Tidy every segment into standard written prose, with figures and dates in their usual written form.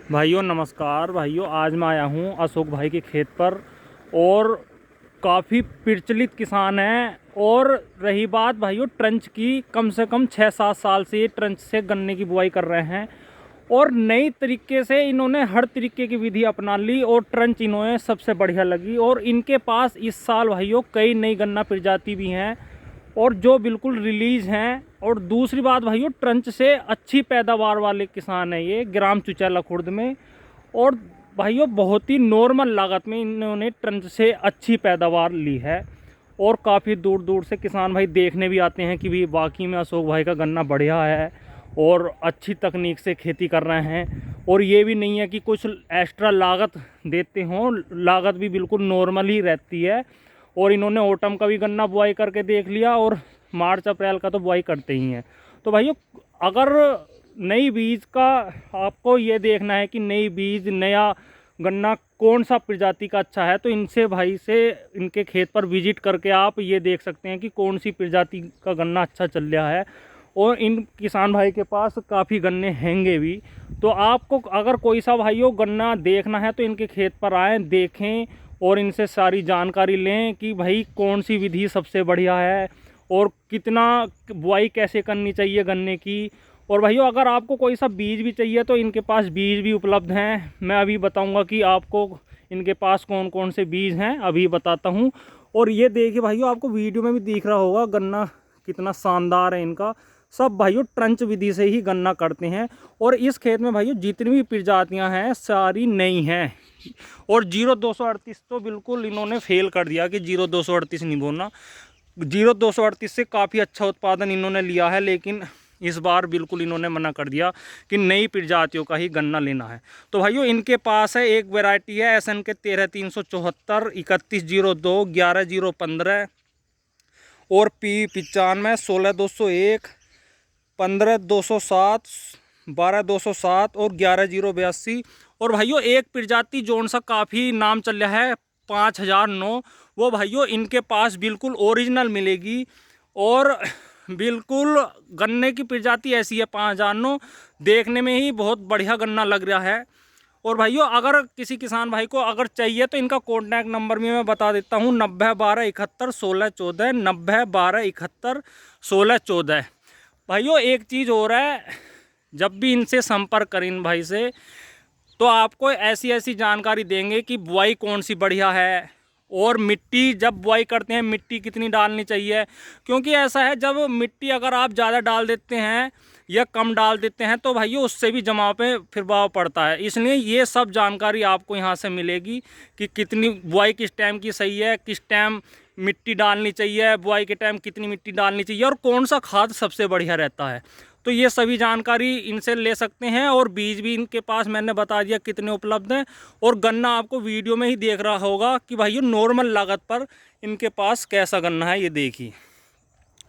भाइयों नमस्कार। भाइयों आज मैं आया हूँ अशोक भाई के खेत पर और काफ़ी प्रचलित किसान हैं। और रही बात भाइयों ट्रंच की, कम से कम 6-7 साल से ये ट्रंच से गन्ने की बुआई कर रहे हैं और नई तरीके से इन्होंने हर तरीके की विधि अपना ली और ट्रंच इन्होंने सबसे बढ़िया लगी। और इनके पास इस साल भाइयों कई नई गन्ना प्रजाति भी हैं और जो बिल्कुल रिलीज़ हैं। और दूसरी बात भाइयों ट्रंच से अच्छी पैदावार वाले किसान हैं ये, ग्राम चुचैला खुर्द में। और भाइयों बहुत ही नॉर्मल लागत में इन्होंने ट्रंच से अच्छी पैदावार ली है और काफ़ी दूर दूर से किसान भाई देखने भी आते हैं कि भी वाकई में अशोक भाई का गन्ना बढ़िया है और अच्छी तकनीक से खेती कर रहे हैं। और ये भी नहीं है कि कुछ एक्स्ट्रा लागत देते हों, लागत भी बिल्कुल नॉर्मल ही रहती है। और इन्होंने ओटम का भी गन्ना बुआई करके देख लिया और मार्च अप्रैल का तो बुआई करते ही हैं। तो भाइयों अगर नई बीज का आपको ये देखना है कि नई बीज नया गन्ना कौन सा प्रजाति का अच्छा है, तो इनसे भाई से इनके खेत पर विजिट करके आप ये देख सकते हैं कि कौन सी प्रजाति का गन्ना अच्छा चल रहा है। और इन किसान भाई के पास काफ़ी गन्ने हैंगे भी। तो आपको अगर कोई सा भाइयों गन्ना देखना है तो इनके खेत पर आएँ, देखें और इनसे सारी जानकारी लें कि भाई कौन सी विधि सबसे बढ़िया है और कितना बुआई कैसे करनी चाहिए गन्ने की। और भाइयों अगर आपको कोई सा बीज भी चाहिए तो इनके पास बीज भी उपलब्ध हैं। मैं अभी बताऊंगा कि आपको इनके पास कौन कौन से बीज हैं, अभी बताता हूं। और ये देखिए भाइयों आपको वीडियो में भी दिख रहा होगा गन्ना कितना शानदार है इनका। सब भाइयों ट्रंच विधि से ही गन्ना करते हैं। और इस खेत में भाइयों जितनी भी प्रजातियां हैं सारी नई हैं। और 0238 तो बिल्कुल इन्होंने फेल कर दिया कि 0238 नहीं बोलना। 0238 से काफ़ी अच्छा उत्पादन इन्होंने लिया है, लेकिन इस बार बिल्कुल इन्होंने मना कर दिया कि नई प्रजातियों का ही गन्ना लेना है। तो भाइयों इनके पास है एक वैरायटी है SN के 13374, 3102, 11015 और P95, 16201, 15207, 12207 और 11082। और भाइयों एक प्रजाति जोन सा काफ़ी नाम चल रहा है 5009, वो भाइयों इनके पास बिल्कुल ओरिजिनल मिलेगी। और बिल्कुल गन्ने की प्रजाति ऐसी है 5009, देखने में ही बहुत बढ़िया गन्ना लग रहा है। और भाइयों अगर किसी किसान भाई को अगर चाहिए तो इनका कॉन्टैक्ट नंबर भी मैं बता देता हूँ, 9012711614, 9012711614। भाइयों एक चीज़ हो रहा है, जब भी इनसे संपर्क करें इन भाई से तो आपको ऐसी ऐसी जानकारी देंगे कि बुआई कौन सी बढ़िया है और मिट्टी जब बुआई करते हैं मिट्टी कितनी डालनी चाहिए। क्योंकि ऐसा है जब मिट्टी अगर आप ज़्यादा डाल देते हैं या कम डाल देते हैं तो भाइयों उससे भी जमाव पे फिर प्रभाव पड़ता है। इसलिए ये सब जानकारी आपको यहाँ से मिलेगी कि कितनी बुआई किस टाइम की सही है, किस टाइम मिट्टी डालनी चाहिए, बुआई के टाइम कितनी मिट्टी डालनी चाहिए और कौन सा खाद सबसे बढ़िया रहता है। तो ये सभी जानकारी इनसे ले सकते हैं। और बीज भी इनके पास मैंने बता दिया कितने उपलब्ध हैं। और गन्ना आपको वीडियो में ही देख रहा होगा कि भाई नॉर्मल लागत पर इनके पास कैसा गन्ना है, ये देखिए।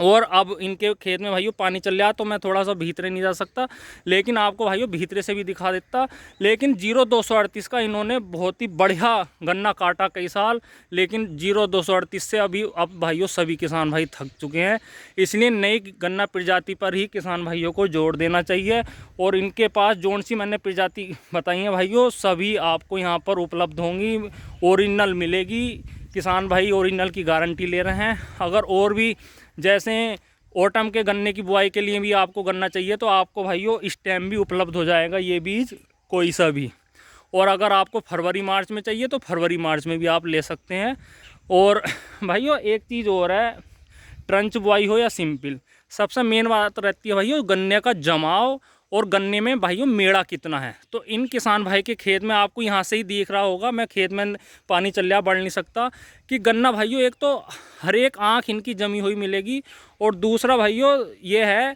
और अब इनके खेत में भाइयों पानी चल रहा है तो मैं थोड़ा सा भीतरे नहीं जा सकता, लेकिन आपको भाइयों भीतरे से भी दिखा देता। लेकिन 0238 का इन्होंने बहुत ही बढ़िया गन्ना काटा कई साल, लेकिन 0238 से अब भाइयों सभी किसान भाई थक चुके हैं। इसलिए नई गन्ना प्रजाति पर ही किसान भाइयों को जोर देना चाहिए। और इनके पास जोन सी मैंने प्रजाति बताई है भाइयों सभी आपको यहाँ पर उपलब्ध होंगी, ओरिजिनल मिलेगी। किसान भाई ओरिजिनल की गारंटी ले रहे हैं। अगर और भी जैसे ओटम के गन्ने की बुआई के लिए भी आपको गन्ना चाहिए तो आपको भाइयों इस टाइम भी उपलब्ध हो जाएगा ये बीज कोई सा भी। और अगर आपको फरवरी मार्च में चाहिए तो फरवरी मार्च में भी आप ले सकते हैं। और भाइयों एक चीज़ और है, ट्रंच बुआई हो या सिंपल, सबसे मेन बात रहती है भाइयों गन्ने का जमाव और गन्ने में भाइयों मेड़ा कितना है। तो इन किसान भाई के खेत में आपको यहाँ से ही दिख रहा होगा, मैं खेत में पानी चल रहा बढ़ नहीं सकता, कि गन्ना भाइयों एक तो हर एक आँख इनकी जमी हुई मिलेगी और दूसरा भाइयों ये है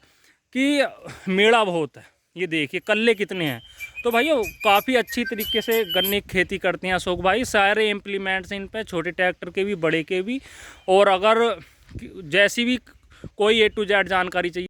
कि मेड़ा बहुत है। ये देखिए कल्ले कितने हैं। तो भाइयों काफ़ी अच्छी तरीके से गन्ने की खेती करते हैं अशोक भाई, सारे इम्प्लीमेंट्स इन पे, छोटे ट्रैक्टर के भी बड़े के भी। और अगर जैसी भी कोई A to Z जानकारी चाहिए